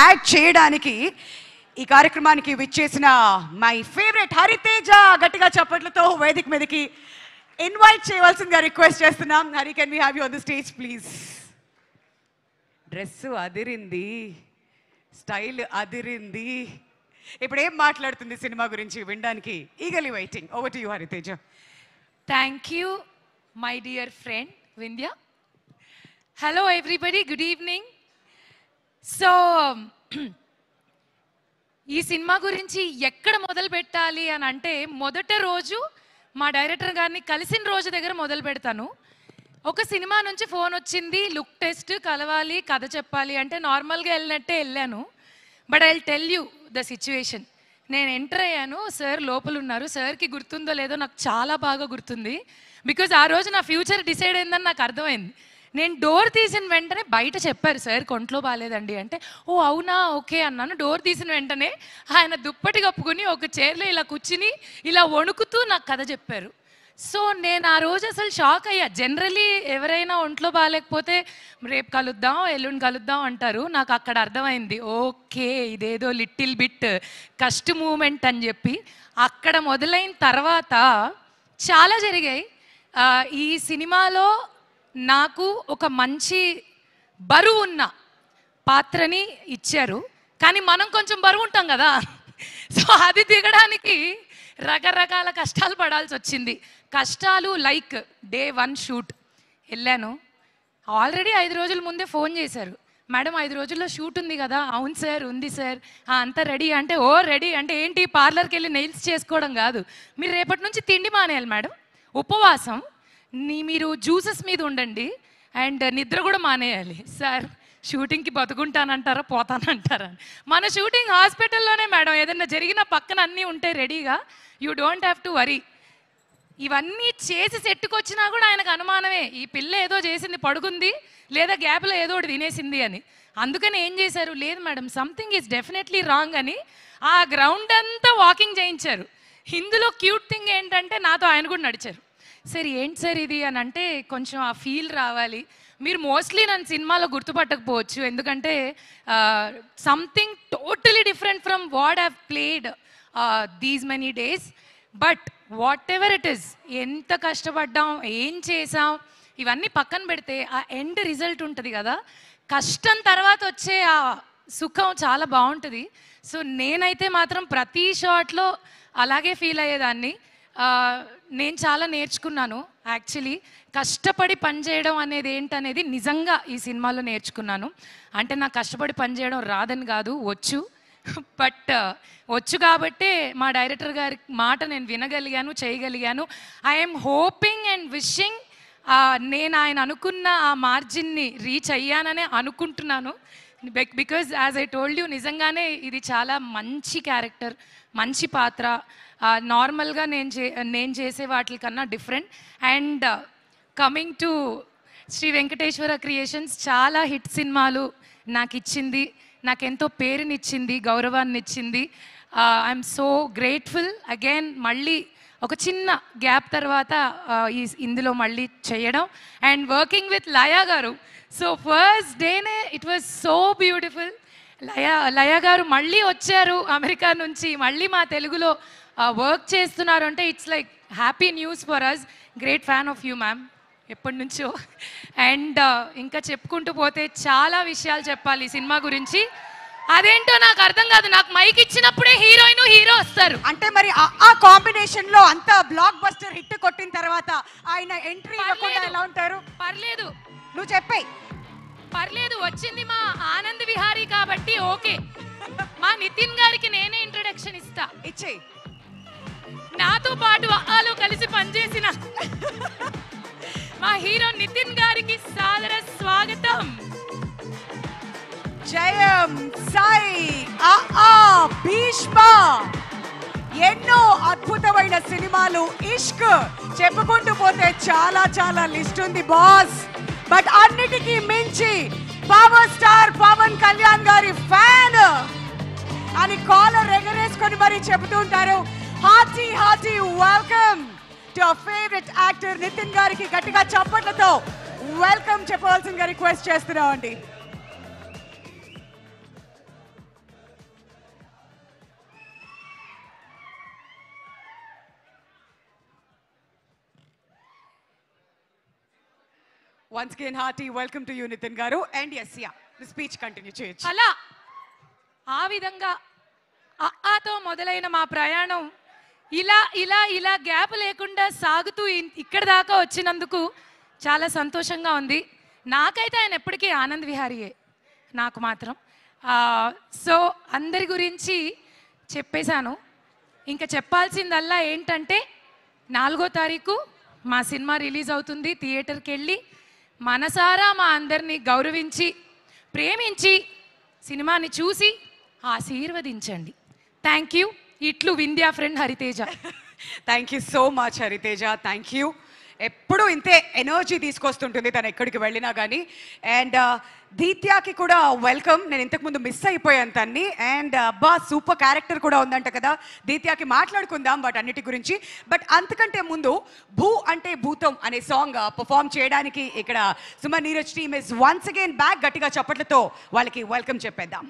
Add చేయడానికి ఈ కార్యక్రమానికి విచ్చేసిన మై ఫేవరెట్ హరితేజ గట్టిగా చప్పట్లతో వేదిక మీదకి ఇన్వైట్ చేయవలసిందిగా రిక్వెస్ట్ చేస్తున్నాం. Hari, can we have you on the stage please? Dress అదిరింది, స్టైల్ అదిరింది. ఇప్పుడు ఏం మాట్లాడుతుంది సినిమా గురించి వినడానికి eagerly waiting. Over to you Hariteja. Thank you my dear friend Vindhya. Hello everybody, good evening. So ఈ సినిమా గురించి ఎక్కడ మొదలు పెట్టాలి అని అంటే, మొదటి రోజు మా డైరెక్టర్ గారిని కలిసిన రోజు దగ్గర మొదలు పెడతాను. ఒక సినిమా నుంచి ఫోన్ వచ్చింది, లుక్ టెస్ట్, కలవాలి, కథ చెప్పాలి అంటే నార్మల్గా వెళ్ళినట్టే వెళ్ళాను. But I will tell you the situation. నేను ఎంటర్ అయ్యాను, సార్ లోపల ఉన్నారు. సార్కి గుర్తుందో లేదో నాకు చాలా బాగా గుర్తుంది, బికాజ్ ఆ రోజు నా ఫ్యూచర్ డిసైడ్ అయిందని నాకు అర్థమైంది. నేను డోర్ తీసిన వెంటనే బయట చెప్పారు, సార్ కొంట్లో బాగాలేదండి అంటే, ఓ అవునా ఓకే అన్నాను. డోర్ తీసిన వెంటనే ఆయన దుప్పటి కప్పుకుని ఒక చైర్లో ఇలా కూర్చుని ఇలా వణుకుతూ నాకు కథ చెప్పారు. సో నేను ఆ రోజు అసలు షాక్ అయ్యా. జనరలీ ఎవరైనా ఒంట్లో బాగాలేకపోతే రేపు కలుద్దాం, ఎల్లుండి కలుద్దాం అంటారు. నాకు అక్కడ అర్థమైంది, ఓకే ఇదేదో లిటిల్ బిట్ కష్ట మూమెంట్ అని చెప్పి. అక్కడ మొదలైన తర్వాత చాలా జరిగాయి. ఈ సినిమాలో నాకు ఒక మంచి బరువు ఉన్న పాత్రని ఇచ్చారు, కానీ మనం కొంచెం బరువు ఉంటాం కదా. సో అది దిగడానికి రకరకాల కష్టాలు పడాల్సి వచ్చింది. కష్టాలు లైక్ డే 1 షూట్ వెళ్ళాను. ఆల్రెడీ 5 రోజుల ముందే ఫోన్ చేశారు, మేడం 5 రోజుల్లో షూట్ ఉంది కదా. అవును సార్ ఉంది సార్. అంతా రెడీ అంటే, ఓ రెడీ అంటే ఏంటి, పార్లర్కి వెళ్ళి నెయిల్స్ చేసుకోవడం కాదు, మీరు రేపటి నుంచి తిండి మానేయాలి మేడం, ఉపవాసం, మీరు జ్యూసెస్ మీద ఉండండి అండ్ నిద్ర కూడా మానేయాలి. సార్ షూటింగ్కి బతుకుంటానంటారా పోతానంటారా? మన షూటింగ్ హాస్పిటల్లోనే మేడం, ఏదైనా జరిగిన పక్కన అన్నీ ఉంటాయి రెడీగా, you don't have to worry. ఇవన్నీ చేసి సెట్టుకొచ్చినా కూడా ఆయనకు అనుమానమే, ఈ పిల్ల ఏదో చేసింది, పడుకుంది లేదా గ్యాప్లో ఏదో ఒకటి తినేసింది అని. అందుకని ఏం చేశారు, లేదు madam something is definitely wrong అని ఆ గ్రౌండ్ అంతా వాకింగ్ చేయించారు. ఇందులో క్యూట్ థింగ్ ఏంటంటే నాతో ఆయన కూడా నడిచారు. సార్ ఏంటి సార్ ఇది అని అంటే, కొంచెం ఆ ఫీల్ రావాలి. మీరు మోస్ట్లీ నన్ను సినిమాలో గుర్తుపట్టకపోవచ్చు, ఎందుకంటే something totally different from what I've played these many days. But what ever it is, ఎంత కష్టపడ్డాం, ఏం చేసాం, ఇవన్నీ పక్కన పెడితే ఆ ఎండ్ రిజల్ట్ ఉంటుంది కదా, కష్టం తర్వాత వచ్చే ఆ సుఖం చాలా బాగుంటుంది. సో నేనైతే మాత్రం ప్రతి షాట్లో అలాగే ఫీల్ అయ్యేదాన్ని. నేను చాలా నేర్చుకున్నాను యాక్చువల్లీ. కష్టపడి పనిచేయడం అనేది ఏంటనేది నిజంగా ఈ సినిమాలో నేర్చుకున్నాను. అంటే నాకు కష్టపడి పనిచేయడం రాదని కాదు, వచ్చు. బట్ వచ్చు కాబట్టే మా డైరెక్టర్ గారి మాట నేను వినగలిగాను, చేయగలిగాను. ఐఎమ్ హోపింగ్ అండ్ విషింగ్ నేను ఆయన అనుకున్న ఆ మార్జిన్ని రీచ్ అయ్యాననే అనుకుంటున్నాను. Because as I told you, నిజంగానే ఇది చాలా మంచి క్యారెక్టర్, మంచి పాత్ర. నార్మల్గా నేను చేసే వాటికన్నా different. And coming to Shri Venkateswara creations, చాలా హిట్ సినిమాలు నాకు ఇచ్చింది, నాకెంతో పేరునిచ్చింది, గౌరవాన్ని ఇచ్చింది. I'm so grateful. అగైన్ మళ్ళీ ఒక చిన్న గ్యాప్ తర్వాత ఇందులో మళ్ళీ చేయడం అండ్ వర్కింగ్ విత్ లయా గారు. సో ఫస్ట్ డేనే it was so beautiful. Laya గారు మళ్ళీ వచ్చారు అమెరికా నుంచి, మళ్ళీ మా తెలుగులో వర్క్ చేస్తున్నారు అంటే it's like happy news for us. Great fan of you ma'am ఎప్పటి నుంచో. అండ్ ఇంకా చెప్పుకుంటూ పోతే చాలా విషయాలు చెప్పాలి ఈ సినిమా గురించి. అదేంటో నాకు అర్థం కాదు, నాకు మైక్ ఇచ్చినప్పుడే హీరోయిన్ హీరో వస్తారు అంటే, మరి ఆ కాంబినేషన్ లో అంత బ్లాక్ బస్టర్ హిట్ కొట్టిన తర్వాత ఆయన ఎంట్రీ ఇవ్వకుండా ఎలా ఉంటారు? పర్లేదు, నువ్వు చెప్పేయ్. పర్లేదు, వచ్చింది మా ఆనంద్ విహారీ కాబట్టి ఓకే. మా నితిన్ గారికి నేనే ఇంట్రొడక్షన్ ఇస్తా. ఇచ్చేయి. నాతో పాటు ఆలో కలిసి పనిచేసిన మా హీరో నితిన్ గారికి సాదర స్వాగతం. జయం సాయి భీష్మ, ఎన్నో అద్భుతమైన సినిమాలు, ఇష్క్ చెప్పుకుంటూ పోతే చాలా చాలా లిస్ట్ ఉంది బాస్. బట్ అన్నిటికీ మించి పవర్ స్టార్ పవన్ కళ్యాణ్ గారి ఫ్యాన్ అని కాలర్ ఎగరేసుకొని మరి చెబుతూ ఉంటారు. Hearty hearty welcome to our favourite actor Nithin గారికి గట్టిగా చప్పట్లతో వెల్కమ్ చెప్పవలసిందిగా రిక్వెస్ట్ చేస్తున్నామండి. Once again, hearty welcome to you, Nitin Garu. And yes, yeah, the speech continue చేయొచ్చు. అలా ఆ విధంగా అఆతో మొదలైన మా ప్రయాణం ఇలా ఇలా ఇలా గ్యాప్ లేకుండా సాగుతూ ఇక్కడ దాకా వచ్చినందుకు చాలా సంతోషంగా ఉంది. నాకైతే ఆయన ఎప్పటికీ ఆనంద్ విహారీయే, నాకు మాత్రం. సో అందరి గురించి చెప్పేశాను. ఇంకా చెప్పాల్సిందల్లా ఏంటంటే 4వ తారీఖు మా సినిమా రిలీజ్ అవుతుంది. థియేటర్కి వెళ్ళి మనసారా మా అందరినీ గౌరవించి ప్రేమించి సినిమాని చూసి ఆశీర్వదించండి. Thank you. ఇట్లు Vindhya friend Hariteja. Thank you so much Hariteja, thank you. ఎప్పుడూ ఇంతే ఎనర్జీ తీసుకొస్తుంటుంది తను ఎక్కడికి వెళ్ళినా కానీ. అండ్ దీత్యాకి కూడా వెల్కమ్. నేను ఇంతకుముందు మిస్ అయిపోయాను తన్ని. అండ్ అబ్బా సూపర్ క్యారెక్టర్ కూడా ఉందంట కదా. దీత్యాకి మాట్లాడుకుందాం వాటన్నిటి గురించి. బట్ అంతకంటే ముందు భూ అంటే భూతం అనే సాంగ్ పర్ఫామ్ చేయడానికి ఇక్కడ Suman Neeraj team is once again back. గట్టిగా చప్పట్లతో వాళ్ళకి వెల్కమ్ చెప్పేద్దాం.